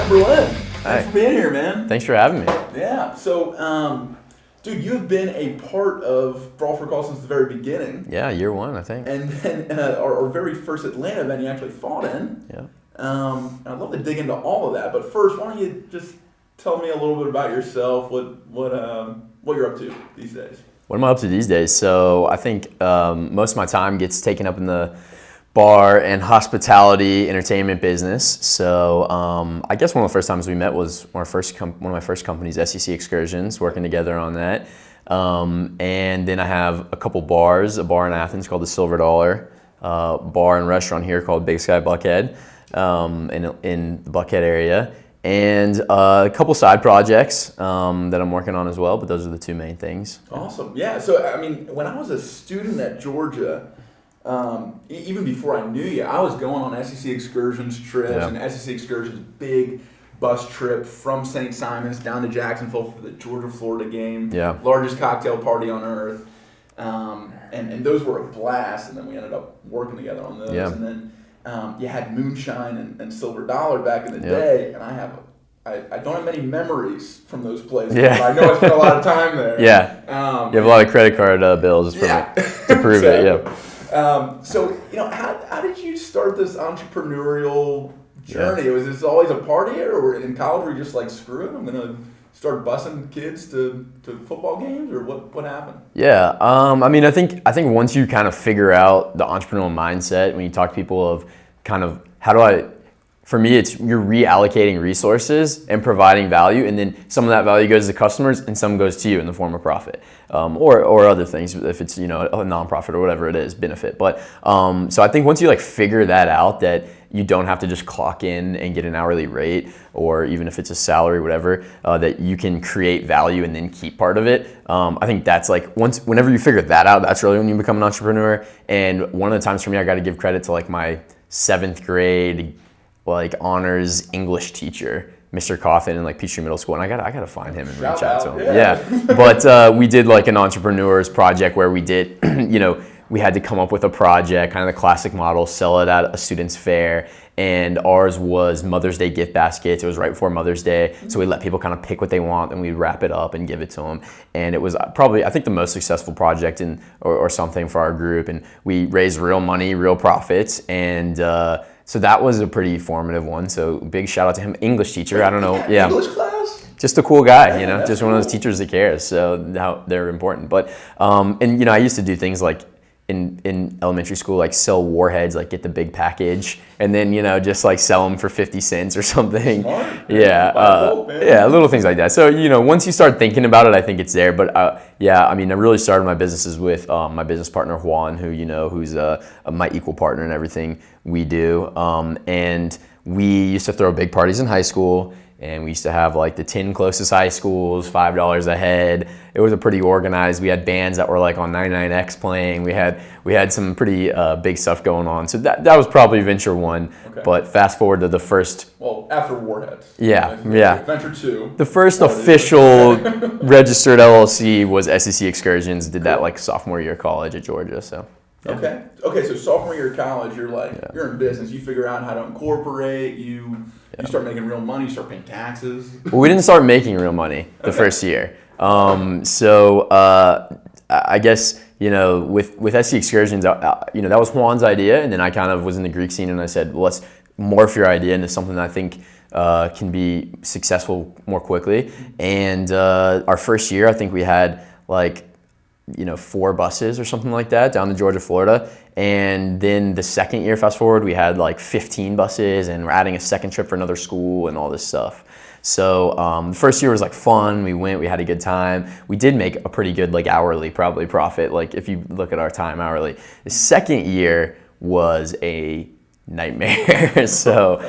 Ryan Berlin. Hi. Thanks for being here, man. Thanks for having me. Yeah. So, dude, you've been a part of Brawl for Call since the very beginning. Yeah, year one, I think. And then our very first Atlanta event you actually fought in. Yeah. And I'd love to dig into all of that, but first, why don't you just tell me a little bit about yourself, what you're up to these days? What am I up to these days? So I think most of my time gets taken up in the bar and hospitality entertainment business. So I guess one of the first times we met was one of my first companies, SEC Excursions, working together on that. And then I have a couple bars, a bar in Athens called the Silver Dollar, bar and restaurant here called Big Sky Buckhead in the Buckhead area. And a couple side projects that I'm working on as well, but those are the two main things. Awesome. Yeah. So, I mean, when I was a student at Georgia, even before I knew you, I was going on SEC Excursions trips, and SEC Excursions big bus trip from St. Simons down to Jacksonville for the Georgia-Florida game. Yeah. Largest cocktail party on earth. And those were a blast, and then we ended up working together on those. Yeah. And then you had Moonshine and Silver Dollar back in the day, and I don't have many memories from those places. Yeah. But I know I spent a lot of time there. Yeah. You have a lot of credit card bills to prove it. Yeah. So, how did you start this entrepreneurial journey? Was this always a partier, or in college were you just like, screw it, I'm going to start busing kids to football games, or what happened? Yeah, I mean, I think once you kind of figure out the entrepreneurial mindset, when you talk to people of kind of for me, it's you're reallocating resources and providing value, and then some of that value goes to customers and some goes to you in the form of profit, or other things, if it's a nonprofit or whatever it is, benefit. But so I think once you figure that out, that you don't have to just clock in and get an hourly rate, or even if it's a salary, whatever, that you can create value and then keep part of it. I think that's whenever you figure that out, that's really when you become an entrepreneur. And one of the times for me, I got to give credit to my 7th grade honors English teacher, Mr. Coffin, in Peachtree Middle School, and I gotta find him and reach out to him. Yeah. But we did an entrepreneurs project where we did, we had to come up with a project, kind of the classic model, sell it at a student's fair, and ours was Mother's Day gift baskets. It was right before Mother's Day, so we let people kind of pick what they want, and we'd wrap it up and give it to them. And it was probably, I think, the most successful project or something for our group, and we raised real money, real profits, and so that was a pretty formative one. So big shout out to him, English teacher. I don't know, yeah. English class. Just a cool guy, just one of those teachers that cares. So they're important. But and I used to do things in elementary school, sell warheads, get the big package, and then just sell them for 50 cents or something. Smart. Yeah, little things like that. So once you start thinking about it, I think it's there. But I really started my businesses with my business partner Juan, who's my equal partner in everything we do. And we used to throw big parties in high school. And we used to have the 10 closest high schools, $5 a head. It was a pretty organized. We had bands that were on 99X playing. We had some pretty big stuff going on. So that was probably venture one. Okay. But fast forward to the first. Well, after Warheads. Yeah. Venture two. The first official registered LLC was SEC Excursions. Did that sophomore year of college at Georgia. So. Yeah. Okay. So sophomore year of college, you're in business. You figure out how to incorporate. You start making real money. You start paying taxes. Well, we didn't start making real money the first year. So I guess with SC Excursions, that was Juan's idea, and then I kind of was in the Greek scene, and I said, well, let's morph your idea into something that I think can be successful more quickly. And our first year, I think we had 4 buses or something like that down to Georgia, Florida. And then the second year, fast forward, we had 15 buses, and we're adding a second trip for another school and all this stuff. So the first year was fun. We went, we had a good time. We did make a pretty good hourly probably profit, if you look at our time hourly. The second year was a nightmare. So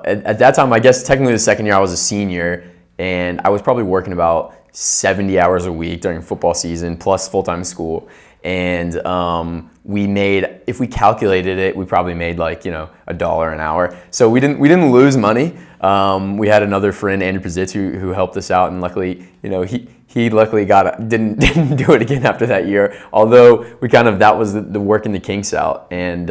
at that time, I guess technically the second year I was a senior, and I was probably working about 70 hours a week during football season plus full-time school. And we made, if we calculated it, we probably made $1 an hour. So we didn't lose money. We had another friend, Andrew Pizitz, who helped us out, and luckily, he luckily didn't do it again after that year. Although that was the working the kinks out. And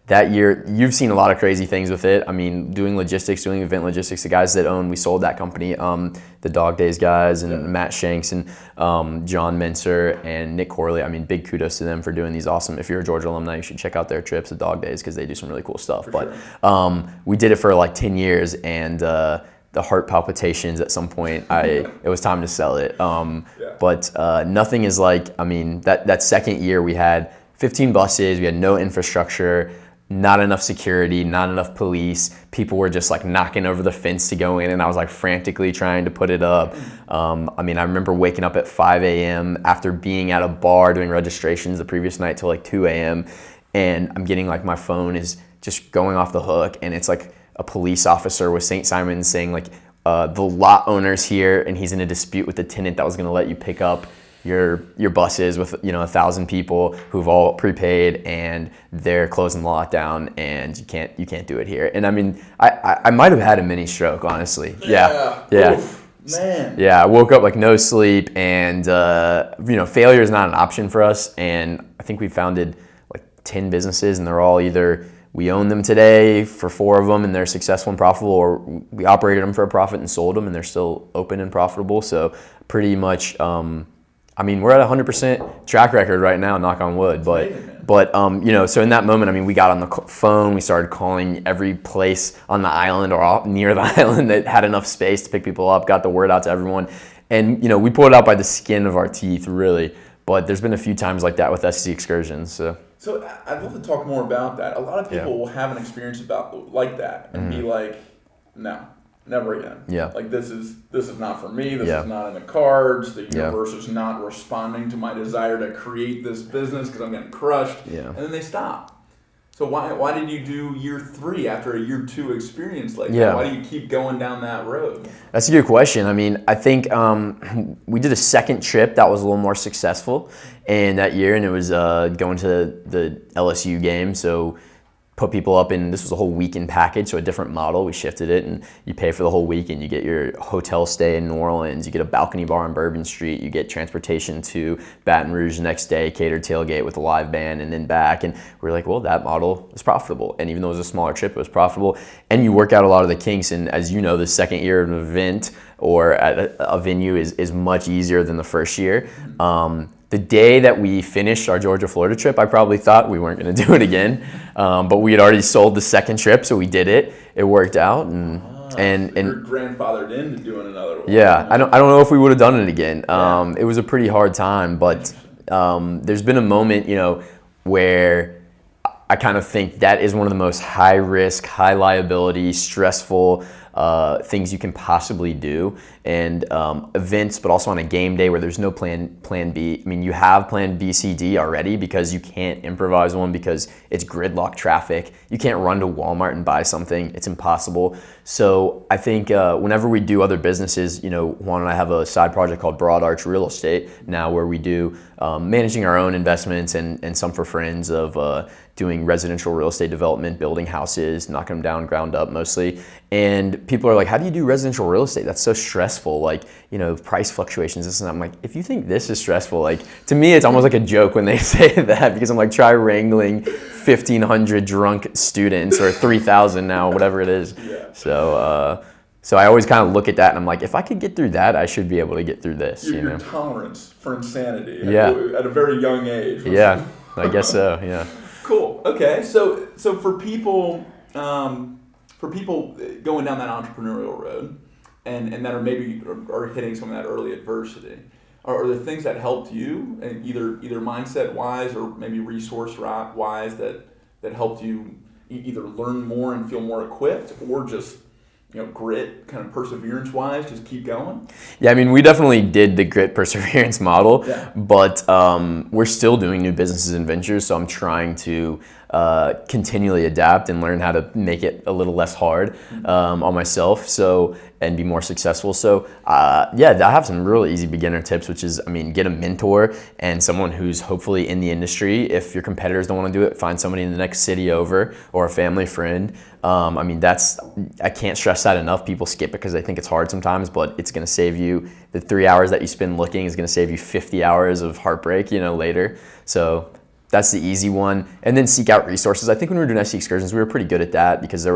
that year, you've seen a lot of crazy things with it. I mean, doing logistics, doing event logistics, the guys that we sold that company, the Dog Days guys and Matt Shanks and John Menser and Nick Corley. I mean, big kudos to them for doing these awesome. If you're a Georgia alumni, you should check out their trips, the Dog Days, because they do some really cool stuff. We did it for like 10 years, and the heart palpitations at some point, it was time to sell it. But nothing is like, I mean, that second year we had 15 buses, we had no infrastructure, not enough security, not enough police. People were just like knocking over the fence to go in, and I was like frantically trying to put it up. I mean, I remember waking up at 5 a.m. after being at a bar doing registrations the previous night till like 2 a.m. And I'm getting like my phone is just going off the hook, and it's like a police officer with St. Simon's saying like, the lot owner's here and he's in a dispute with the tenant that was gonna let you pick up your buses with 1,000 people who've all prepaid, and they're closing the lot down, and you can't do it here. And I mean, I might have had a mini stroke, honestly. Yeah. Oof, man. Yeah, I woke up like no sleep, and failure is not an option for us. And I think we founded like 10 businesses, and they're all either we own them today for 4 of them and they're successful and profitable, or we operated them for a profit and sold them and they're still open and profitable. So pretty much, I mean, we're at 100% track record right now, knock on wood. But so in that moment, I mean, we got on the phone, we started calling every place on the island or near the island that had enough space to pick people up, got the word out to everyone. And, we pulled it out by the skin of our teeth, really. But there's been a few times like that with SC Excursions. So I'd love to talk more about that. A lot of people will have an experience like that and be like, no, never again. Yeah. Like this is not for me. This is not in the cards. The universe is not responding to my desire to create this business because I'm getting crushed. Yeah. And then they stop. So why did you do year 3 after a year 2 experience like that? Why do you keep going down that road? That's a good question. I mean, I think we did a second trip that was a little more successful in that year, and it was going to the LSU game. So put people up in, this was a whole weekend package, so a different model. We shifted it, and you pay for the whole weekend. You get your hotel stay in New Orleans, you get a balcony bar on Bourbon Street, you get transportation to Baton Rouge the next day, catered tailgate with a live band, and then back. And we were like, well, that model is profitable. And even though it was a smaller trip, it was profitable. And you work out a lot of the kinks. And as you know, the second year of an event or at a venue is much easier than the first year. The day that we finished our Georgia-Florida trip, I probably thought we weren't going to do it again, but we had already sold the second trip, so we did it. It worked out, and you're grandfathered into doing another one. Yeah, I don't know if we would have done it again. It was a pretty hard time, but there's been a moment, where I kind of think that is one of the most high risk, high liability, stressful things you can possibly do, and events, but also on a game day where there's no plan B. I mean, you have plan B, C, D already because you can't improvise one because it's gridlock traffic. You can't run to Walmart and buy something. It's impossible. So I think whenever we do other businesses, Juan and I have a side project called Broad Arch Real Estate now, where we do managing our own investments and some for friends of doing residential real estate development, building houses, knocking them down ground up mostly. And people are like, how do you do residential real estate? That's so stressful. Like, price fluctuations, this and that. I'm like, if you think this is stressful, like, to me, it's almost like a joke when they say that, because I'm like, try wrangling 1,500 drunk students or 3,000 now, whatever it is. Yeah. So I always kind of look at that and I'm like, if I could get through that, I should be able to get through this. Your tolerance for insanity at a very young age. Yeah, I guess so, yeah. Cool. Okay. So for people going down that entrepreneurial road and that are maybe are hitting some of that early adversity, are there things that helped you, and either mindset wise or maybe resource wise that helped you either learn more and feel more equipped, or just grit, kind of perseverance wise, just keep going? Yeah, I mean, we definitely did the grit perseverance model, but we're still doing new businesses and ventures. So I'm trying to continually adapt and learn how to make it a little less hard on myself. And be more successful. So I have some really easy beginner tips, which is, get a mentor and someone who's hopefully in the industry. If your competitors don't want to do it, find somebody in the next city over, or a family friend. I can't stress that enough. People skip it because they think it's hard sometimes, but it's going to save you, the 3 hours that you spend looking is going to save you 50 hours of heartbreak, later. So That's the easy one. And then seek out resources. I think when we were doing SC excursions, we were pretty good at that because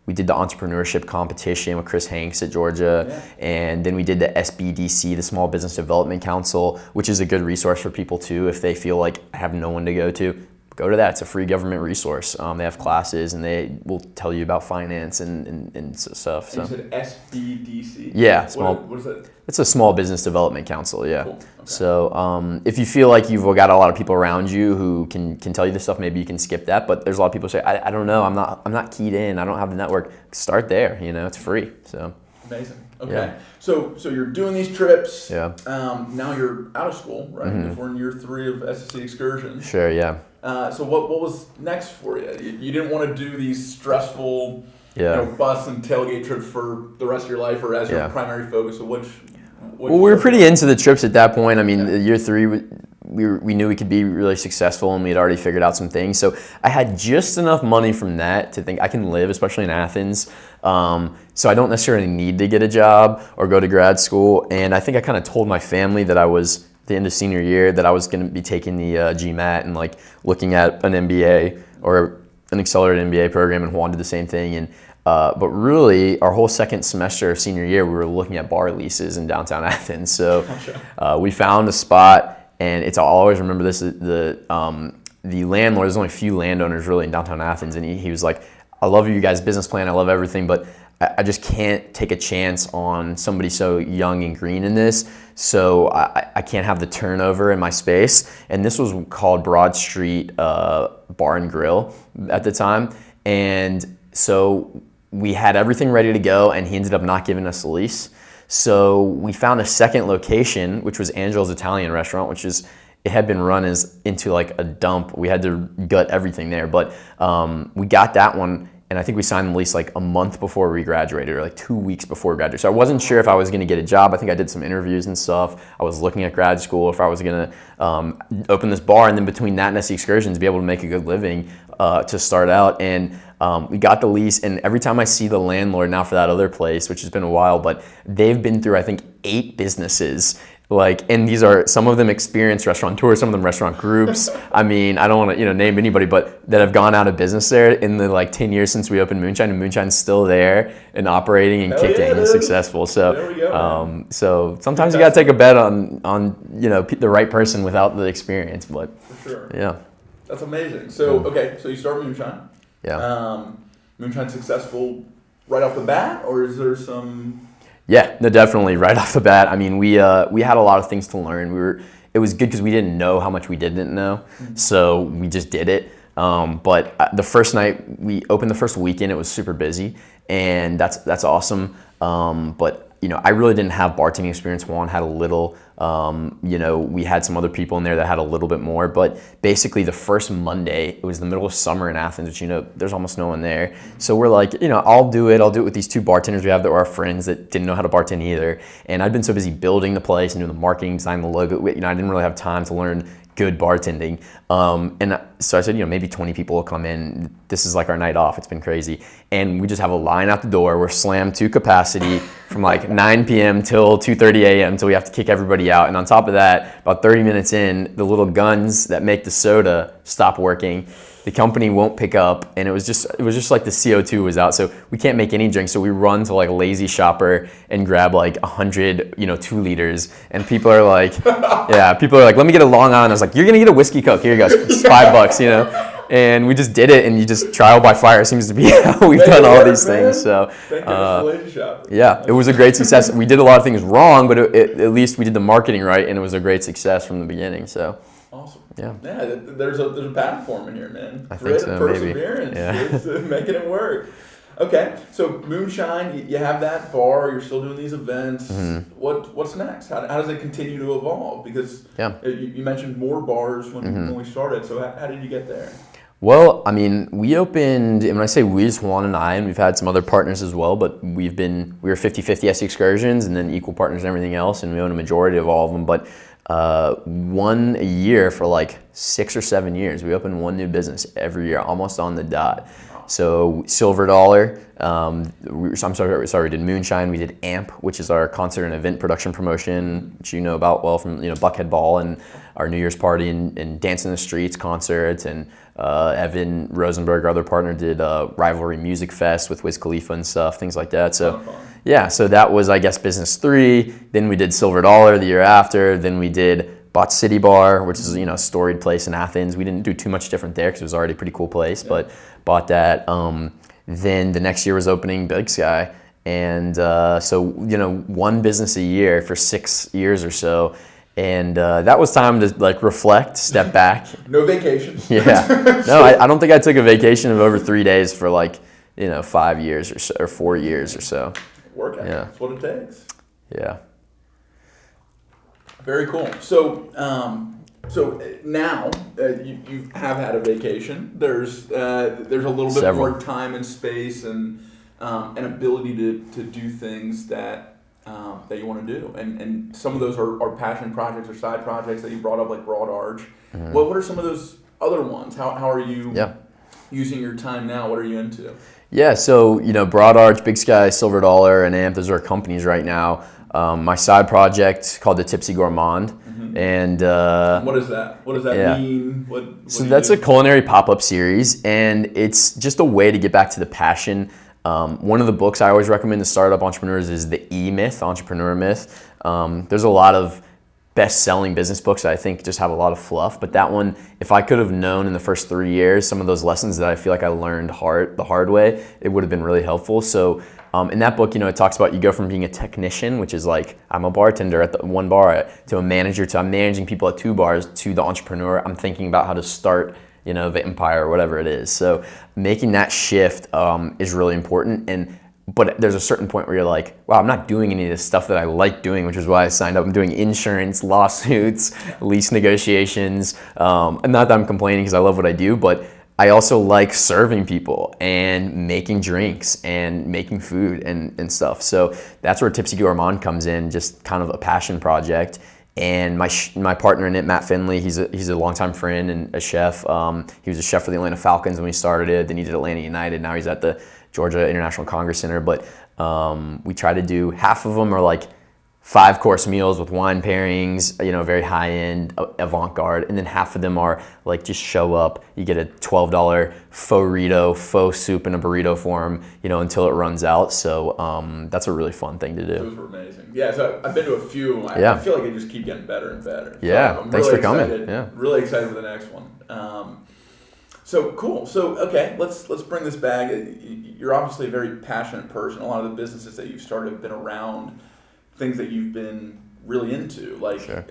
we did the entrepreneurship competition with Chris Hanks at Georgia. And then we did the SBDC, the Small Business Development Council, which is a good resource for people too. If they feel like I have no one to go to that. It's a free government resource. They have classes and they will tell you about finance and stuff. So. And you said SBDC? Yeah. What is that? It's a Small Business Development Council, yeah. Cool. Okay. So if you feel like you've got a lot of people around you who can tell you this stuff, maybe you can skip that. But there's a lot of people who say, I don't know, I'm not keyed in, I don't have the network. Start there, it's free. So amazing. Okay. Yeah. So you're doing these trips. Yeah. Now you're out of school, right? Mm-hmm. If we're in year 3 of SSC excursions. Sure, yeah. So what was next for you? You didn't want to do these stressful, bus and tailgate trips for the rest of your life, or as your primary focus. So well, we were pretty into the trips at that point. I mean, year 3, we knew we could be really successful, and we had already figured out some things. So I had just enough money from that to think I can live, especially in Athens. So I don't necessarily need to get a job or go to grad school. And I think I kind of told my family that I was, the end of senior year, that I was going to be taking the GMAT and like looking at an MBA or an accelerated MBA program, and Juan did the same thing. And but really, our whole second semester of senior year, we were looking at bar leases in downtown Athens. So we found a spot, and I'll always remember this, the landlord, there's only a few landowners really in downtown Athens, and he was like, I love you guys' business plan, I love everything, but I just can't take a chance on somebody so young and green in this, so I can't have the turnover in my space. And this was called Broad Street Bar and Grill at the time, and so we had everything ready to go, and he ended up not giving us a lease. So we found a second location, which was Angelo's Italian restaurant, it had been run into like a dump. We had to gut everything there, but we got that one, and I think we signed the lease like a month before we graduated, or like 2 weeks before we graduated. So I wasn't sure if I was gonna get a job. I think I did some interviews and stuff. I was looking at grad school, if I was gonna open this bar, and then between that and SC excursions, be able to make a good living to start out. And we got the lease, and every time I see the landlord now for that other place, which has been a while, but they've been through, I think, 8 businesses. And these are some of them experienced restaurateurs, some of them restaurant groups. I mean, I don't want to name anybody, but that have gone out of business there in the 10 years since we opened Moonshine, and Moonshine's still there and operating and kicking and successful. So there we go, so sometimes you got to take a bet on the right person without the experience, but for sure. Yeah. That's amazing. So so you start Moonshine. Yeah. Moonshine successful right off the bat, or is there some? Yeah, no, definitely right off the bat. I mean, we had a lot of things to learn. It was good because we didn't know how much we didn't know, so we just did it. But the first night we opened, the first weekend, it was super busy, and that's awesome. But I really didn't have bartending experience. Juan had a little. We had some other people in there that had a little bit more. But basically, the first Monday, it was the middle of summer in Athens, which there's almost no one there. So we're like, I'll do it with these 2 bartenders we have that were our friends that didn't know how to bartend either. And I'd been so busy building the place and doing the marketing, designing the logo. I didn't really have time to learn good bartending. And so I said, maybe 20 people will come in. This is like our night off. It's been crazy. And we just have a line out the door. We're slammed to capacity from like 9 p.m. till 2:30 a.m. until we have to kick everybody out. And on top of that, about 30 minutes in, the little guns that make the soda stop working. The company won't pick up, and it was just like the CO2 was out, so we can't make any drinks. So we run to like Lazy Shopper and grab like 100, 2 liters, and people are like, let me get a Long Island. I was like, you're gonna get a whiskey Coke. Here you go, it's $5, And we just did it, and you just trial by fire seems to be how we've done all these things. So yeah, it was a great success. We did a lot of things wrong, but at least we did the marketing right, and it was a great success from the beginning. So. Awesome. Yeah. Yeah, there's a patent form in here, man. I think so, perseverance. Maybe. Yeah. It's making it work. Okay, so Moonshine, you have that bar. You're still doing these events. Mm-hmm. What's next? How does it continue to evolve? Because you mentioned more bars when we started. So how did you get there? Well, I mean, we opened, and when I say we, it's Juan and I, and we've had some other partners as well, but we were 50-50 SC excursions and then equal partners and everything else, and we own a majority of all of them. But one a year for like 6 or 7 years. We opened one new business every year, almost on the dot. So Silver Dollar. We did Moonshine. We did AMP, which is our concert and event production promotion, which you know about well from Buckhead Ball and our New Year's party and Dance in the Streets concerts. And Evan Rosenberg, our other partner, did Rivalry Music Fest with Wiz Khalifa and stuff, things like that. So yeah, so that was, I guess, business 3. Then we did Silver Dollar the year after. Then we bought City Bar, which is a storied place in Athens. We didn't do too much different there because it was already a pretty cool place, but bought that. Then the next year was opening Big Sky, and so one business a year for 6 years or so, and that was time to reflect, step back. No vacations. Yeah, no, I don't think I took a vacation of over 3 days for 5 years or so, or 4 years or so. Work ethic. That's what it takes. Yeah. Very cool. So, now you have had a vacation. There's a little bit more time and space and an ability to do things that you want to do. And some of those are passion projects or side projects that you brought up, like Broad Arch. Mm-hmm. What are some of those other ones? How are you using your time now? What are you into? Yeah, so Broad Arch, Big Sky, Silver Dollar, and AMP, those are companies right now. My side project called the Tipsy Gourmand, and what is that? What does that mean? So that's a culinary pop-up series, and it's just a way to get back to the passion. One of the books I always recommend to startup entrepreneurs is the E-Myth, Entrepreneur Myth. There's a lot of best-selling business books that I think just have a lot of fluff, but that one, if I could have known in the first 3 years some of those lessons that I feel like I learned the hard way, it would have been really helpful. So in that book, it talks about you go from being a technician, which is I'm a bartender at the one bar, to a manager, to I'm managing people at 2 bars, to the entrepreneur. I'm thinking about how to start the empire or whatever it is. So making that shift is really important. But there's a certain point where you're like, wow, I'm not doing any of this stuff that I like doing, which is why I signed up. I'm doing insurance, lawsuits, lease negotiations. And not that I'm complaining because I love what I do, but I also like serving people and making drinks and making food and stuff. So that's where Tipsy Gourmand comes in, just kind of a passion project. And my partner in it, Matt Finley, he's a longtime friend and a chef. He was a chef for the Atlanta Falcons when we started it. Then he did Atlanta United. Now he's at the Georgia International Congress Center. But we try to do half of them are 5-course meals with wine pairings, very high-end, avant-garde, and then half of them are just show up. You get a $12 faux burrito, faux soup in a burrito form, until it runs out. So that's a really fun thing to do. Those were amazing. Yeah, so I've been to a few. I feel like they just keep getting better and better. Yeah, so thanks really for coming. Excited, yeah, really excited for the next one. So cool. So okay, let's bring this back. You're obviously a very passionate person. A lot of the businesses that you've started have been around things that you've been really into, Sure.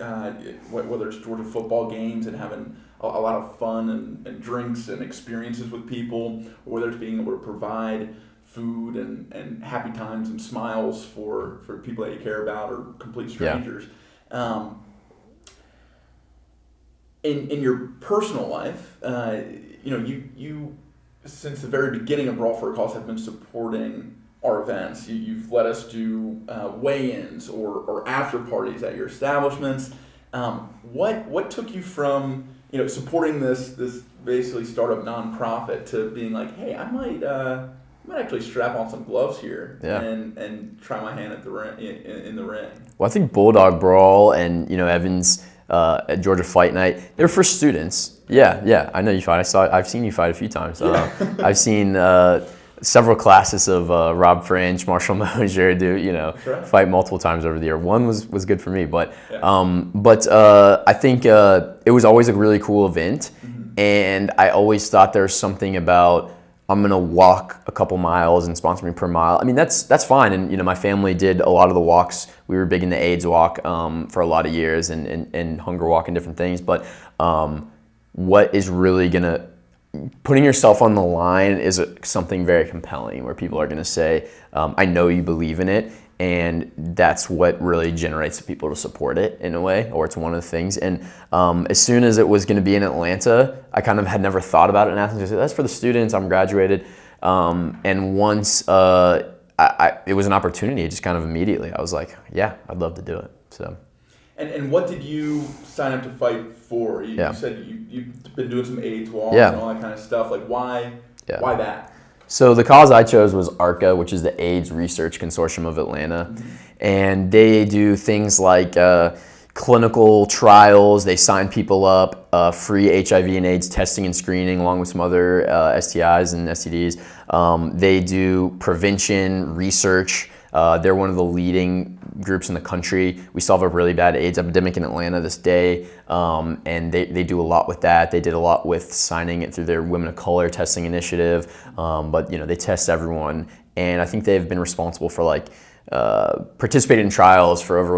Whether it's Georgia football games and having a lot of fun and drinks and experiences with people, or whether it's being able to provide food and happy times and smiles for people that you care about or complete strangers. Yeah. In your personal life, you since the very beginning of Brawl for a Cause have been supporting our events. You've let us do weigh-ins or after parties at your establishments. What took you from supporting this basically startup nonprofit to being like, hey, I might actually strap on some gloves here and try my hand at the ring, in the ring? Well, I think Bulldog Brawl and Evans at Georgia Fight Night, they're for students. Yeah, I know you fight. I've seen you fight a few times. I've seen several classes of Rob French, Marshall Mosier fight multiple times over the year. One was good for me, but I think it was always a really cool event, and I always thought there's something about I'm gonna walk a couple miles and sponsor me per mile. I mean that's fine, and my family did a lot of the walks. We were big in the AIDS walk for a lot of years and hunger walk and different things, but what is really gonna putting yourself on the line is something very compelling where people are going to say, I know you believe in it, and that's what really generates the people to support it in a way, or it's one of the things. And as soon as it was going to be in Atlanta, I kind of had never thought about it in Athens. I said, that's for the students, I'm graduated. And once it was an opportunity, just kind of immediately, I was like, yeah, I'd love to do it. So. And what did you sign up to fight for? You said you've been doing some AIDS walks and all that kind of stuff. Like why that? So the cause I chose was ARCA, which is the AIDS Research Consortium of Atlanta. And they do things like clinical trials. They sign people up, free HIV and AIDS testing and screening, along with some other STIs and STDs. They do prevention research. They're one of the leading groups in the country. We still have a really bad AIDS epidemic in Atlanta this day, and they do a lot with that. They did a lot with signing it through their Women of Color testing initiative, but they test everyone, and I think they've been responsible for participated in trials for over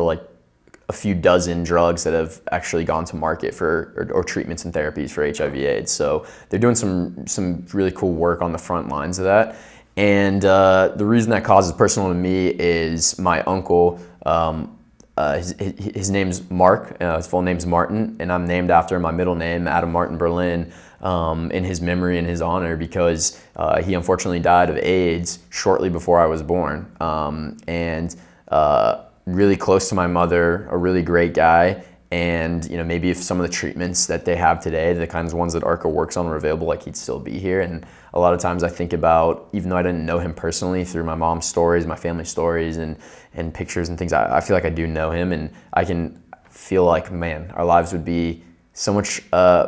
a few dozen drugs that have actually gone to market for or treatments and therapies for HIV/AIDS. So they're doing some really cool work on the front lines of that. And the reason that cause is personal to me is my uncle. His name's Mark. His full name's Martin, and I'm named after my middle name, Adam Martin Berlin, in his memory and his honor, because he unfortunately died of AIDS shortly before I was born. And really close to my mother, a really great guy. And maybe if some of the treatments that they have today, the kinds of ones that ARCA works on, were available, he'd still be here. And a lot of times I think about, even though I didn't know him personally, through my mom's stories, my family stories, and pictures and things, I feel like I do know him, and I can feel like, man, our lives would be so much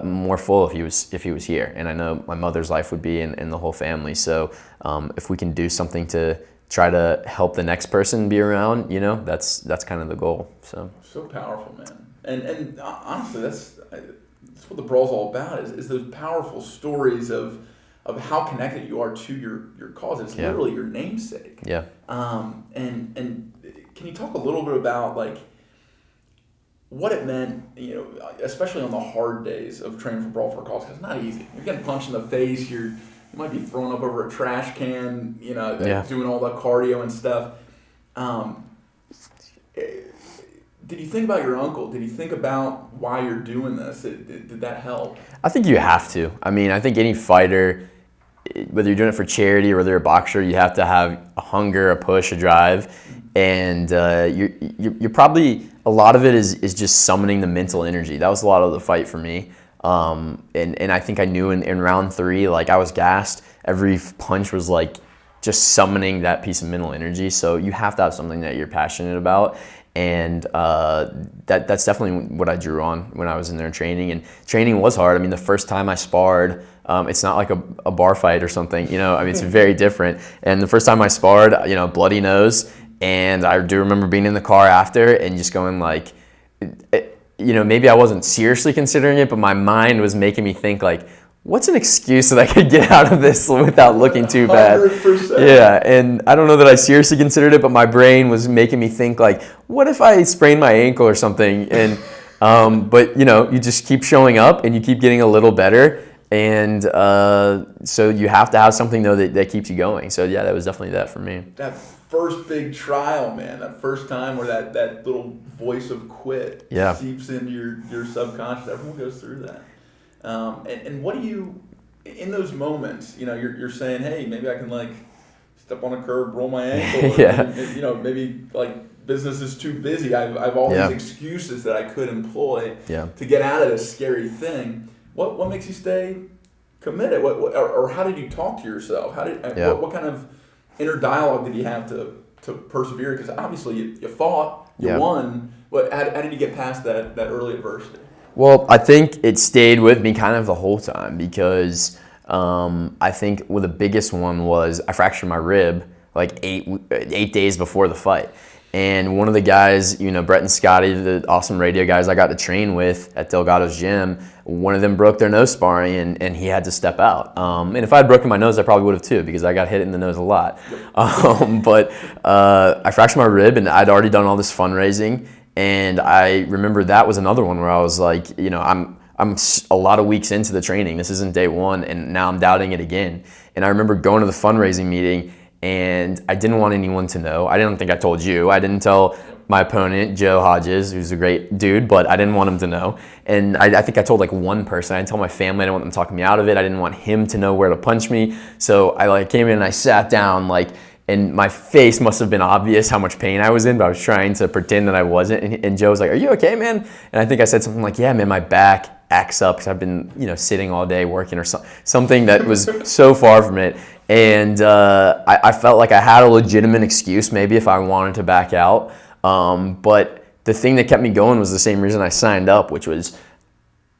more full if he was here. And I know my mother's life would be, and the whole family. So if we can do something to try to help the next person be around, that's kind of the goal. So powerful, man. And honestly, that's what the Brawl's all about, is those powerful stories of how connected you are to your cause. It's literally your namesake. Yeah. And can you talk a little bit about what it meant, especially on the hard days of training for Brawl for a cause? Because it's not easy. You're getting punched in the face. You might be thrown up over a trash can. Doing all the cardio and stuff. Did you think about your uncle? Did you think about why you're doing this? Did that help? I think you have to. I mean, I think any fighter, whether you're doing it for charity or whether you're a boxer, you have to have a hunger, a push, a drive. And you're probably, a lot of it is just summoning the mental energy. That was a lot of the fight for me. And I think I knew in round 3, I was gassed. Every punch was just summoning that piece of mental energy. So you have to have something that you're passionate about. And that's definitely what I drew on when I was in there training. And training was hard. I mean, the first time I sparred, it's not like a bar fight or something, it's very different. And the first time I sparred, bloody nose. And I do remember being in the car after and just going maybe I wasn't seriously considering it, but my mind was making me think what's an excuse that I could get out of this without looking too bad? 100%. Yeah, and I don't know that I seriously considered it, but my brain was making me think what if I sprained my ankle or something? And but you just keep showing up and you keep getting a little better, and so you have to have something though that keeps you going. So yeah, that was definitely that for me. That first big trial, man. That first time where that little voice of quit seeps into your subconscious. Everyone goes through that. And what do you, in those moments, you're saying, hey, maybe I can step on a curb, roll my ankle, or, maybe business is too busy. I've all these excuses that I could employ to get out of this scary thing. What makes you stay committed? Or how did you talk to yourself? What kind of inner dialogue did you have to persevere? Because obviously you fought, you won. How did you get past that early adversity? Well, I think it stayed with me kind of the whole time, because I think the biggest one was I fractured my rib 8 days before the fight. And one of the guys, Brett and Scotty, the awesome radio guys I got to train with at Delgado's gym, one of them broke their nose sparring and he had to step out. And if I had broken my nose, I probably would have too, because I got hit in the nose a lot. But I fractured my rib and I'd already done all this fundraising. And I remember that was another one where I was I'm a lot of weeks into the training. This isn't day one, and now I'm doubting it again. And I remember going to the fundraising meeting, and I didn't want anyone to know. I didn't think I told you. I didn't tell my opponent, Joe Hodges, who's a great dude, but I didn't want him to know. And I think I told one person. I didn't tell my family. I didn't want them talking me out of it. I didn't want him to know where to punch me. So I came in and I sat down and my face must have been obvious how much pain I was in, but I was trying to pretend that I wasn't. And Joe was like, "Are you okay, man?" And I think I said something "Yeah, man, my back acts up because I've been, sitting all day working," or something that was so far from it. And I felt like I had a legitimate excuse maybe if I wanted to back out. But the thing that kept me going was the same reason I signed up, which was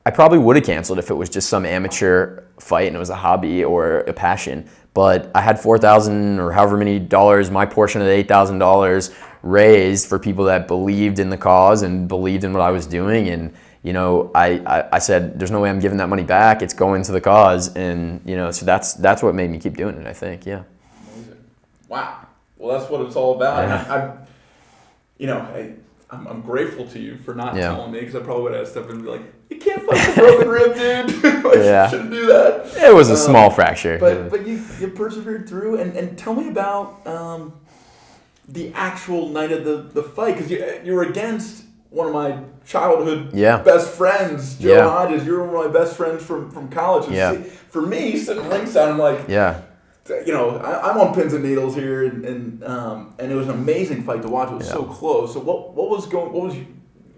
I probably would have canceled if it was just some amateur fight and it was a hobby or a passion. But I had $4,000 or however many dollars, my portion of the $8,000 raised for people that believed in the cause and believed in what I was doing. And, you know, I said, there's no way I'm giving that money back. It's going to the cause. And, you know, so that's what made me keep doing it, I think. Yeah. Amazing. Wow. Well, that's what it's all about. Yeah. And I'm grateful to you for not Yeah. telling me, because I probably would have stepped in and be like, you can't fight a broken rib, dude. Yeah. You shouldn't do that. It was a small fracture. But you persevered through, and tell me about the actual night of the fight, because you were against one of my childhood best friends, Joe Hodges. You were one of my best friends from college. And for me, sitting ringside, I'm like, you know, I'm on pins and needles here, and it was an amazing fight to watch. It was so close. So what was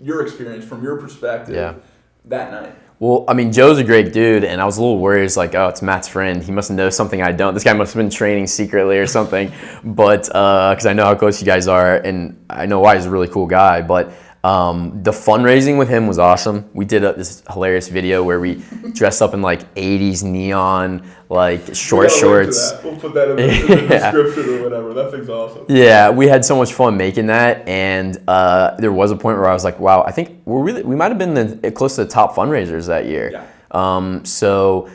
your experience from your perspective that night? Well, I mean, Joe's a great dude, and I was a little worried. It's like, oh, it's Matt's friend. He must know something I don't. This guy must have been training secretly or something. But because I know how close you guys are, and I know why he's a really cool guy. But the fundraising with him was awesome. We did this hilarious video where we dressed up in like 80s neon, like short shorts. We'll put that in the description or whatever. That thing's awesome. Yeah, we had so much fun making that, and there was a point where I was like, wow, I think we might have been close to the top fundraisers that year. So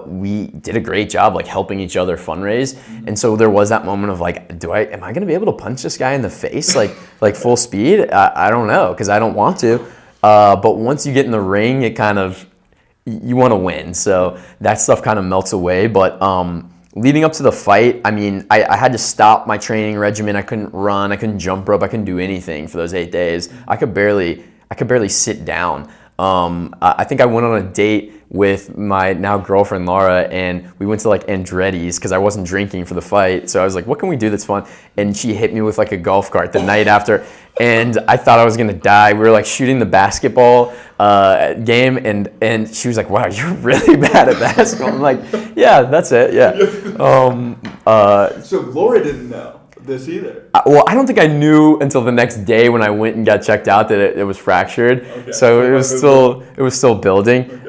we did a great job like helping each other fundraise. And so there was that moment of like, am I gonna be able to punch this guy in the face like full speed? I don't know, because I don't want to. But once you get in the ring, it kind of, you want to win. So that stuff kind of melts away. But leading up to the fight, I mean, I had to stop my training regimen. I couldn't run, I couldn't jump rope, I couldn't do anything for those 8 days. I could barely sit down. I think I went on a date with my now girlfriend Laura, and we went to like Andretti's because I wasn't drinking for the fight. So I was like, what can we do that's fun? And she hit me with like a golf cart the night after, and I thought I was gonna die. We were like shooting the basketball game, and she was like, wow, you're really bad at basketball. I'm like, yeah, that's it, yeah. So Laura didn't know this either. Well, I don't think I knew until the next day when I went and got checked out that it was fractured. Okay. So it was still building. Okay.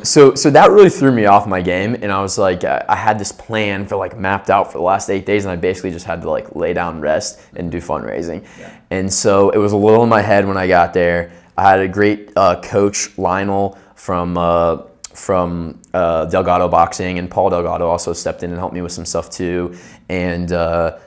So that really threw me off my game, and I was like, I had this plan for like mapped out for the last 8 days, and I basically just had to like lay down, rest, and do fundraising. Yeah. And so it was a little in my head when I got there. I had a great coach, Lionel from Delgado Boxing, and Paul Delgado also stepped in and helped me with some stuff too. And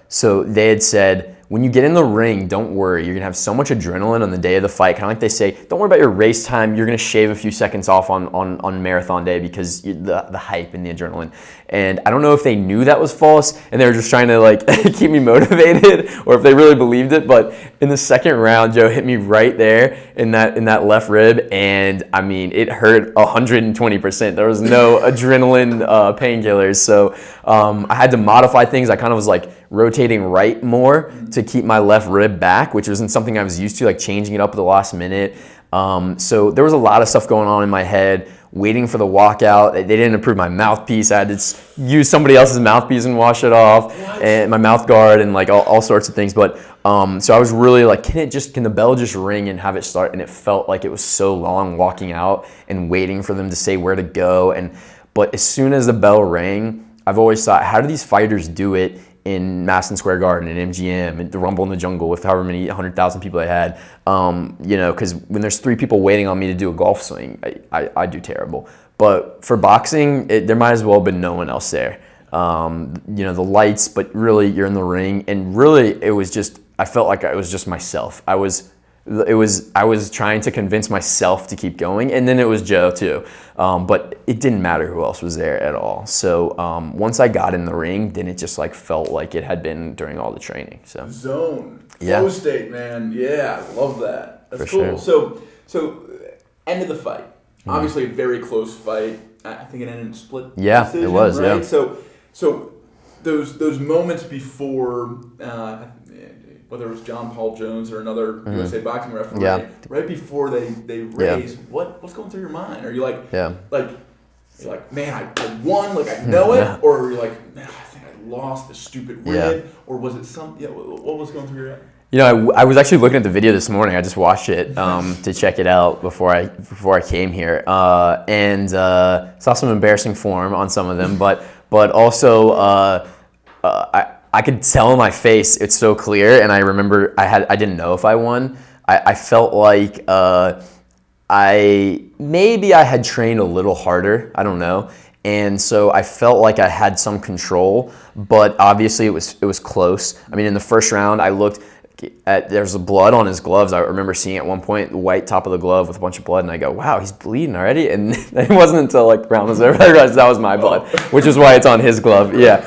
so they had said, when you get in the ring, don't worry. You're going to have so much adrenaline on the day of the fight. Kind of like they say, don't worry about your race time. You're going to shave a few seconds off on marathon day because the hype and the adrenaline. And I don't know if they knew that was false and they were just trying to like keep me motivated, or if they really believed it. But in the second round, Joe hit me right there in that left rib. And I mean, it hurt 120%. There was no adrenaline painkillers. So I had to modify things. I kind of was like rotating right more to keep my left rib back, which wasn't something I was used to, like changing it up at the last minute. So there was a lot of stuff going on in my head, waiting for the walkout. They didn't approve my mouthpiece. I had to use somebody else's mouthpiece and wash it off, and my mouth guard and like all sorts of things. But so I was really like, can the bell just ring and have it start? And it felt like it was so long walking out and waiting for them to say where to go. But as soon as the bell rang, I've always thought, how do these fighters do it in Madison Square Garden, and MGM, and the Rumble in the Jungle with however many 100,000 people they had, because when there's 3 people waiting on me to do a golf swing, I do terrible. But for boxing, there might as well have been no one else there. The lights, but really you're in the ring, and really it was just, I felt like it was just myself. I was trying to convince myself to keep going, and then it was Joe too. But it didn't matter who else was there at all. So once I got in the ring, then it just like felt like it had been during all the training. So flow state, man. Yeah, I love that. That's cool. Sure. So end of the fight. Obviously a very close fight. I think it ended in split decision, it was. Right? Yeah. So those moments before. Whether it was John Paul Jones or another USA boxing referee, right before they race, what's going through your mind? Are you like, man, I won, like I know it, or are you like, man, I lost the stupid rib, or was it what was going through your head? You know, I was actually looking at the video this morning. I just watched it to check it out before I came here, and saw some embarrassing form on some of them, but also I could tell in my face it's so clear, and I remember I didn't know if I won. I felt like I had trained a little harder. I don't know. And so I felt like I had some control, but obviously it was close. I mean, in the first round, I looked at, there's blood on his gloves. I remember seeing at one point the white top of the glove with a bunch of blood, and I go, wow, he's bleeding already? And it wasn't until like round was over I realized that was my blood, which is why it's on his glove. Yeah,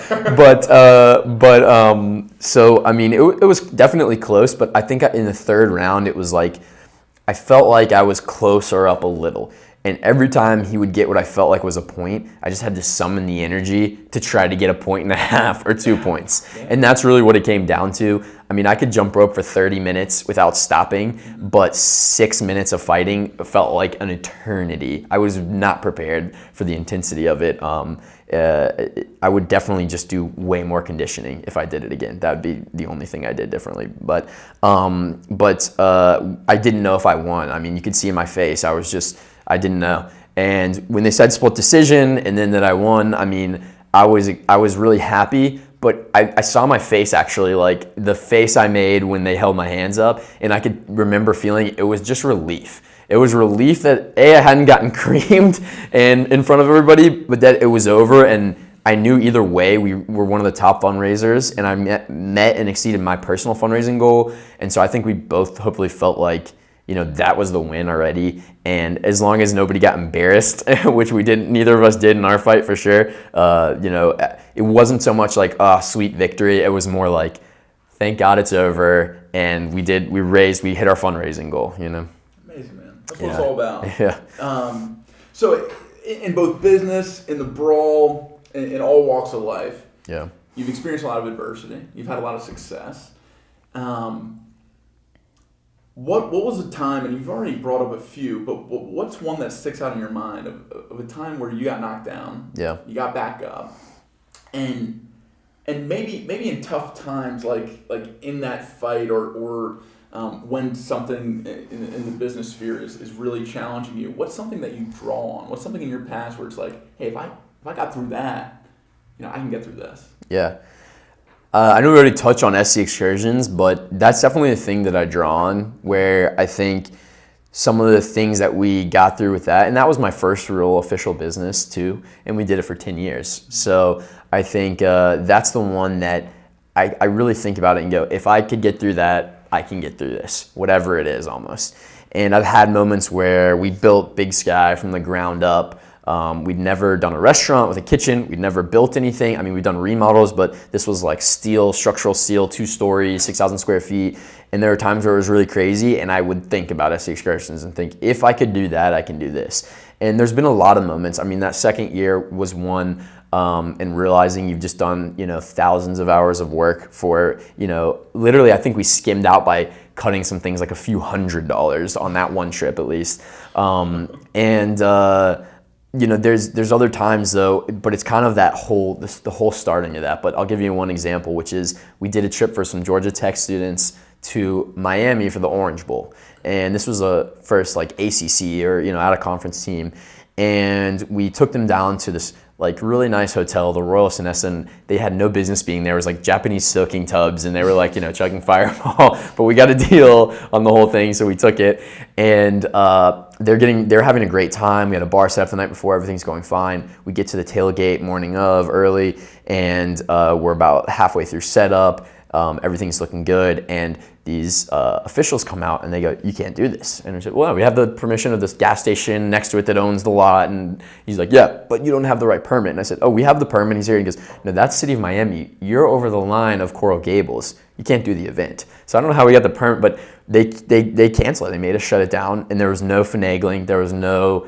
so I mean, it was definitely close, but I think in the third round it was like I felt like I was closer up a little. And every time he would get what I felt like was a point, I just had to summon the energy to try to get a point and a half or 2 points. And that's really what it came down to. I mean, I could jump rope for 30 minutes without stopping, but 6 minutes of fighting felt like an eternity. I was not prepared for the intensity of it. I would definitely just do way more conditioning if I did it again. That would be the only thing I did differently. But I didn't know if I won. I mean, you could see in my face, I didn't know. And when they said split decision and then that I won, I mean, I was really happy, but I saw my face actually, like the face I made when they held my hands up, and I could remember feeling it was just relief. It was relief that I hadn't gotten creamed and in front of everybody, but that it was over, and I knew either way we were one of the top fundraisers, and I met and exceeded my personal fundraising goal. And so I think we both hopefully felt like, you know, that was the win already. And as long as nobody got embarrassed, which we didn't, neither of us did in our fight for sure, you know, it wasn't so much like, oh, sweet victory. It was more like, thank God it's over. And we hit our fundraising goal, you know. Amazing, man. That's what it's all about. Yeah. So in both business, in the Brawl, in all walks of life, you've experienced a lot of adversity. You've had a lot of success. What was the time, and you've already brought up a few, but what's one that sticks out in your mind of a time where you got knocked down, you got back up, and maybe in tough times like in that fight or when something in the business sphere is really challenging you, what's something that you draw on? What's something in your past where it's like, hey, if I got through that, you know, I can get through this. Yeah. I know we already touched on SC excursions, but that's definitely a thing that I draw on, where I think some of the things that we got through with that, and that was my first real official business too, and we did it for 10 years. So I think that's the one that I really think about it and go, if I could get through that, I can get through this, whatever it is almost. And I've had moments where we built Big Sky from the ground up. We'd never done a restaurant with a kitchen. We'd never built anything. I mean, we'd done remodels, but this was like steel, structural steel, 2 stories, 6,000 square feet. And there were times where it was really crazy, and I would think about SC excursions and think, if I could do that, I can do this. And there's been a lot of moments. I mean, that second year was one, and realizing you've just done, you know, thousands of hours of work for, you know, literally, I think we skimmed out by cutting some things like a few $100s on that one trip at least. You know, there's other times though, but it's kind of the whole starting of that. But I'll give you one example, which is we did a trip for some Georgia Tech students to Miami for the Orange Bowl. And this was a first like ACC or, you know, out of conference team. And we took them down to this like really nice hotel, the Royal Seneca. They had no business being there. It was like Japanese soaking tubs, and they were like, you know, chugging Fireball. But we got a deal on the whole thing, so we took it. And they're having a great time. We had a bar set up the night before. Everything's going fine. We get to the tailgate morning of early, and we're about halfway through setup. Everything's looking good, and these officials come out and they go, "You can't do this." And I said, "Well, we have the permission of this gas station next to it that owns the lot." And he's like, "Yeah, but you don't have the right permit." And I said, "Oh, we have the permit." He's here. He goes, "No, that's City of Miami. You're over the line of Coral Gables. You can't do the event." So I don't know how we got the permit, but they canceled it. They made us shut it down, and there was no finagling. There was no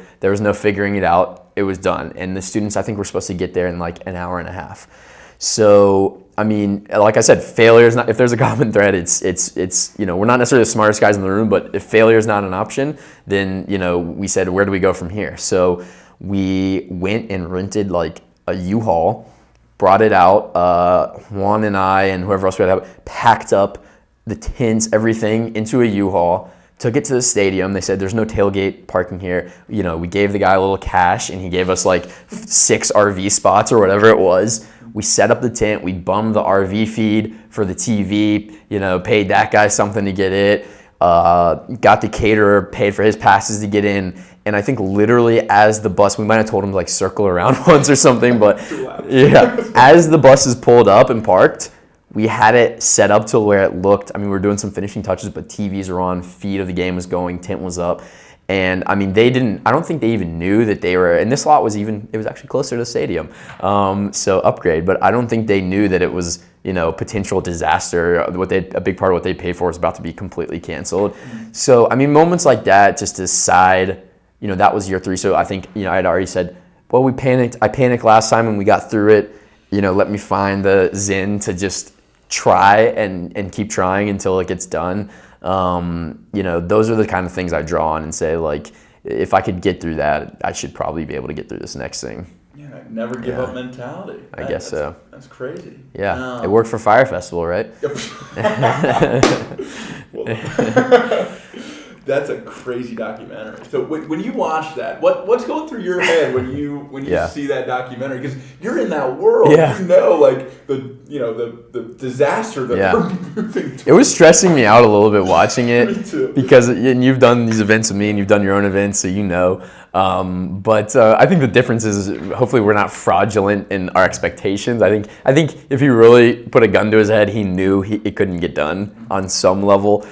figuring it out. It was done. And the students, I think, were supposed to get there in like an hour and a half. So, I mean, like I said, failure is not, if there's a common thread, it's you know, we're not necessarily the smartest guys in the room, but if failure is not an option, then, you know, we said, where do we go from here? So we went and rented like a U-Haul, brought it out. Juan and I and whoever else we had packed up the tents, everything into a U-Haul, took it to the stadium. They said there's no tailgate parking here. You know, we gave the guy a little cash and he gave us like 6 RV spots or whatever it was. We set up the tent, we bummed the RV feed for the TV, you know, paid that guy something to get it, got the caterer, paid for his passes to get in. And I think literally as the bus, we might have told him to like circle around once or something, but yeah, as the buses pulled up and parked, we had it set up to where it looked, I mean, we were doing some finishing touches, but TVs were on, feed of the game was going, tent was up. And I mean, I don't think they even knew that they were, and this lot was it was actually closer to the stadium, so upgrade, but I don't think they knew that it was, you know, potential disaster. A big part of what they paid for was about to be completely canceled. So, I mean, moments like that, just aside, you know, that was year 3. So I think, you know, I had already said, well, I panicked last time and we got through it. You know, let me find the zen to just try and keep trying until it gets done. You know, those are the kind of things I draw on and say, like, if I could get through that, I should probably be able to get through this next thing. Yeah, never give up mentality. I guess so. That's crazy. Yeah, it worked for Fire Festival, right? That's a crazy documentary. So when you watch that, what's going through your head when you see that documentary? Because you're in that world, you know, like the disaster that we're moving towards. It was stressing me out a little bit watching it. Me too. Because and you've done these events with me and you've done your own events, so you know. But I think the difference is hopefully we're not fraudulent in our expectations. I think if he really put a gun to his head, he knew it couldn't get done on some level.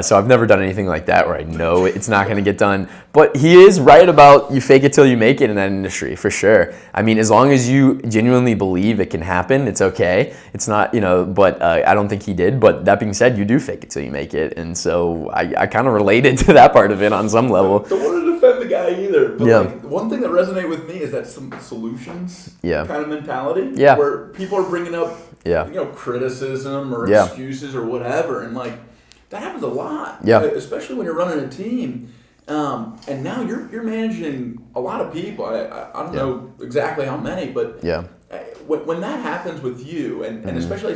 So I've never done anything like that where I know it's not going to get done. But he is right about you fake it till you make it in that industry, for sure. I mean, as long as you genuinely believe it can happen, it's okay. It's not, you know, but I don't think he did. But that being said, you do fake it till you make it. And so I kind of related to that part of it on some level. Don't want to defend the guy either. But like, one thing that resonated with me is that some solutions kind of mentality. Where people are bringing up, you know, criticism or excuses or whatever. And like, that happens a lot, especially when you're running a team. And now you're managing a lot of people. I don't know exactly how many, but when that happens with you, and especially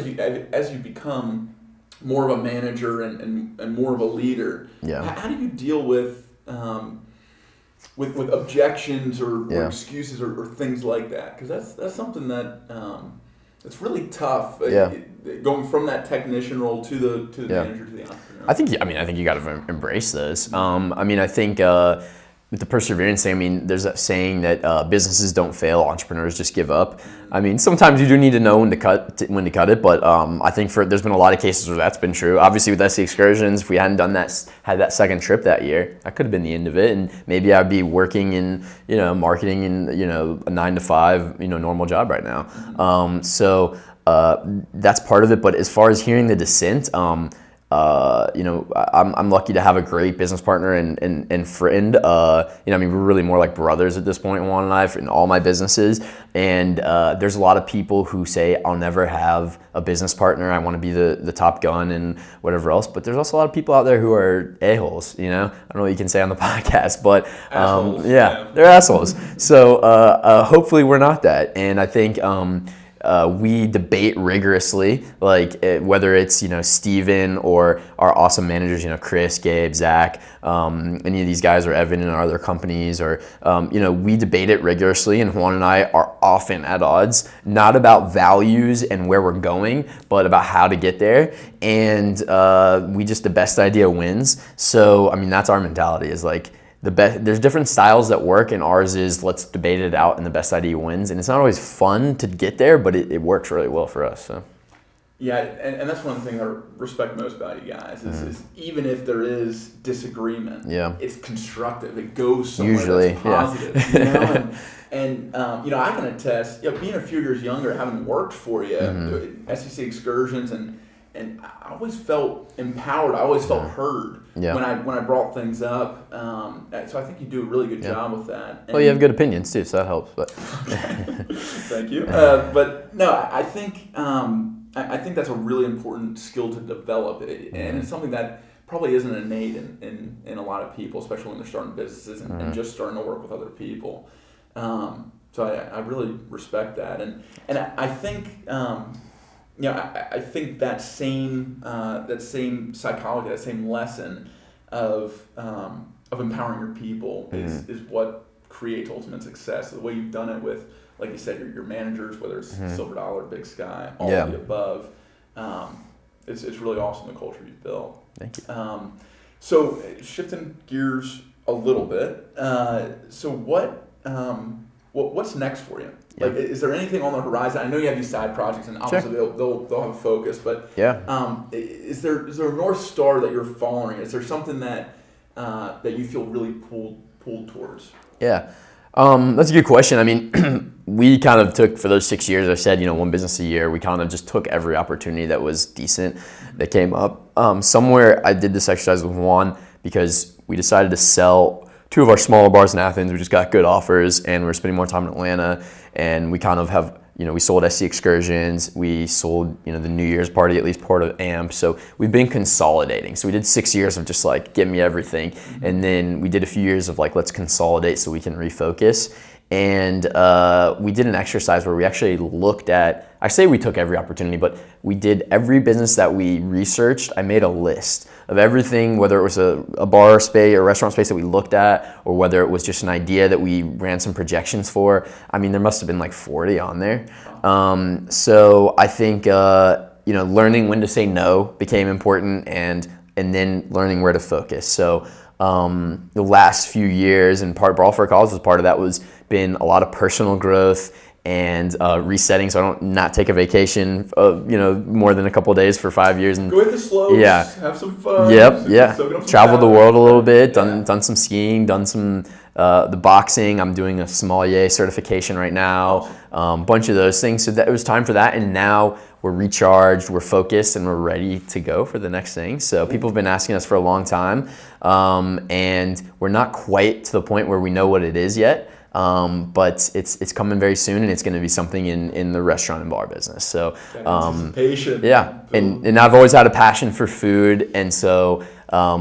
as you become more of a manager and more of a leader, how do you deal with objections or excuses or things like that? Because that's something that it's really tough. Going from that technician role to the manager to the entrepreneur. I think you got to embrace this. I mean, I think with the perseverance thing, I mean, there's that saying that businesses don't fail, entrepreneurs just give up. I mean, sometimes you do need to know when to cut it, but I think there's been a lot of cases where that's been true. Obviously, with SC Excursions, if we hadn't had that second trip that year, that could have been the end of it, and maybe I'd be working in, you know, marketing in, you know, a 9-to-5, you know, normal job right now. So that's part of it. But as far as hearing the dissent, you know, I'm lucky to have a great business partner and friend. You know, I mean, we're really more like brothers at this point, Juan and I, in all my businesses. And there's a lot of people who say, I'll never have a business partner. I want to be the top gun and whatever else. But there's also a lot of people out there who are a-holes, you know? I don't know what you can say on the podcast, but they're assholes. So hopefully we're not that. And I think we debate rigorously, like whether it's, you know, Steven or our awesome managers, you know, Chris, Gabe, Zach, any of these guys, or Evan in our other companies, or, you know, we debate it rigorously, and Juan and I are often at odds, not about values and where we're going, but about how to get there. And the best idea wins. So, I mean, that's our mentality, is like, there's different styles that work, and ours is let's debate it out and the best idea wins. And it's not always fun to get there, but it works really well for us. So. Yeah, and that's one thing I respect most about you guys is even if there is disagreement, it's constructive. It goes somewhere usually that's positive. You know? And you know, I can attest, you know, being a few years younger, having worked for you, SEC Excursions, and I always felt empowered. I always felt heard when I brought things up. So I think you do a really good job with that. Well, you have good opinions too, so that helps. But thank you. But no, I think that's a really important skill to develop, and it's something that probably isn't innate in a lot of people, especially when they're starting businesses and just starting to work with other people. So I really respect that, and I think I think that same psychology, that same lesson of empowering your people is what creates ultimate success. The way you've done it with, like you said, your managers, whether it's Silver Dollar, Big Sky, all of the above. It's really awesome, the culture you've built. Thank you. So shifting gears a little bit. So what's next for you? Like, is there anything on the horizon? I know you have these side projects, and obviously they'll have a focus. But is there a North Star that you're following? Is there something that you feel really pulled towards? Yeah. That's a good question. I mean, we kind of took, for those 6 years, I said, one business a year, we kind of just took every opportunity that was decent that came up. Somewhere I did this exercise with Juan because we decided to sell 2 of our smaller bars in Athens. We just got good offers, and we were spending more time in Atlanta, and we kind of have, we sold SC Excursions, we sold, the New Year's party, at least part of AMP. So we've been consolidating. So we did 6 years of just like, give me everything. And then we did a few years of like, let's consolidate so we can refocus. And we did an exercise where we actually looked at, I say we took every opportunity, but we did every business that we researched. I made a list of everything, whether it was a bar space or restaurant space that we looked at, or whether it was just an idea that we ran some projections for. I mean, there must have been like 40 on there. So I think, learning when to say no became important, and then learning where to focus. So the last few years, and Brawl for College was part of that, been a lot of personal growth and resetting, so I don't not take a vacation more than a couple of days for 5 years, and go hit the slopes, have some fun. Traveled the world a little bit, done some skiing, done some the boxing. I'm doing a sommelier certification right now, bunch of those things. So that it was time for that, and now we're recharged, we're focused, and we're ready to go for the next thing. So people have been asking us for a long time, and we're not quite to the point where we know what it is yet. But it's coming very soon, and it's going to be something in the restaurant and bar business. So anticipation. And I've always had a passion for food, and so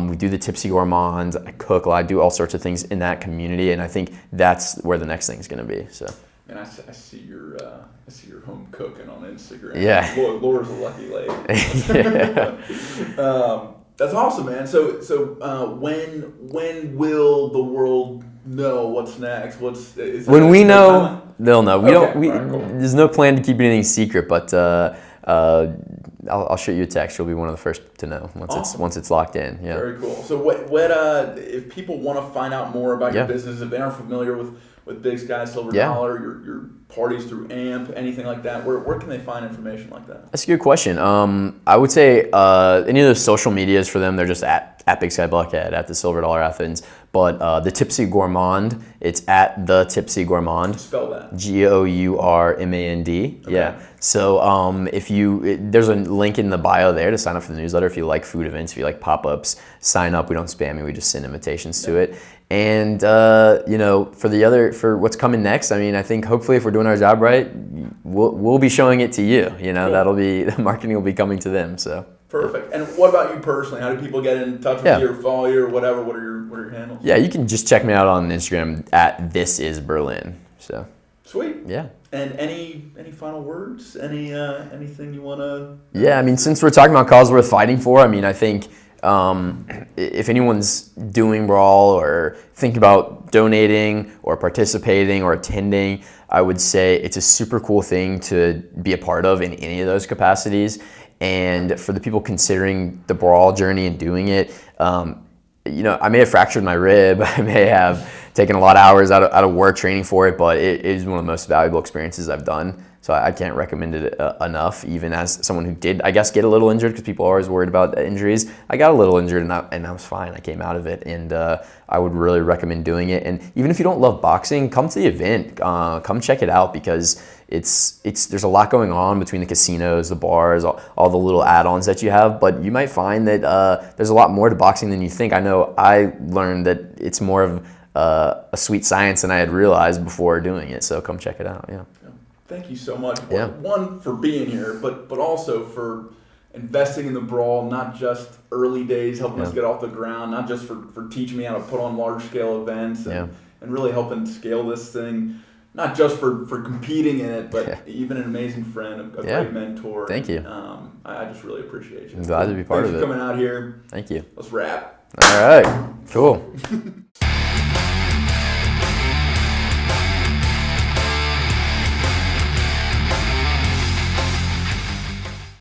we do the Tipsy Gourmand. I cook, I do all sorts of things in that community, and I think that's where the next thing is going to be. So. And I see your home cooking on Instagram. Yeah. Laura's a lucky lady. That's awesome, man. So when will the world know what's next? When we know, they'll know. Cool. There's no plan to keep anything secret, but I'll shoot you a text. You'll be one of the first to know once it's locked in. Yeah. Very cool. So what if people want to find out more about your business, if they aren't familiar with Big Sky, Silver Dollar, your parties through AMP, anything like that, where can they find information like that? That's a good question. I would say any of those social medias for them, they're just at Big Sky Buckhead, at the Silver Dollar Athens. But the Tipsy Gourmand, it's at the Tipsy Gourmand. Spell that. Gourmand. Okay. Yeah. So there's a link in the bio there to sign up for the newsletter. If you like food events, if you like pop-ups, sign up. We don't spam you. We just send invitations to it. And for what's coming next, I mean, I think hopefully if we're doing our job right, we'll be showing it to you. Cool. That'll be, the marketing will be coming to them. So. Perfect. And what about you personally? How do people get in touch with you or follow you or whatever? What are your handles? Yeah, you can just check me out on Instagram at thisisberlin. So. Sweet. Yeah. And any final words? Anything you want to? Yeah, I mean, since we're talking about causes worth fighting for, I mean, I think if anyone's doing Brawl or thinking about donating or participating or attending, I would say it's a super cool thing to be a part of in any of those capacities. And for the people considering the Brawl journey and doing it, I may have fractured my rib. I may have taken a lot of hours out of work training for it, but it is one of the most valuable experiences I've done. So I can't recommend it enough, even as someone who did, I guess, get a little injured, because people are always worried about injuries. I got a little injured, and I was fine. I came out of it, and I would really recommend doing it. And even if you don't love boxing, come to the event. Come check it out, because there's a lot going on between the casinos, the bars, all the little add-ons that you have. But you might find that there's a lot more to boxing than you think. I know I learned that it's more of a sweet science than I had realized before doing it. So come check it out. Yeah. Thank you so much. One, for being here, but also for investing in the Brawl, not just early days, helping us get off the ground, not just for teaching me how to put on large scale events and really helping scale this thing not just for competing in it, but even an amazing friend, a great mentor. Thank you. I just really appreciate you. I'm glad to be part of it. Thanks for coming out here. Thank you. Let's wrap. All right. Cool.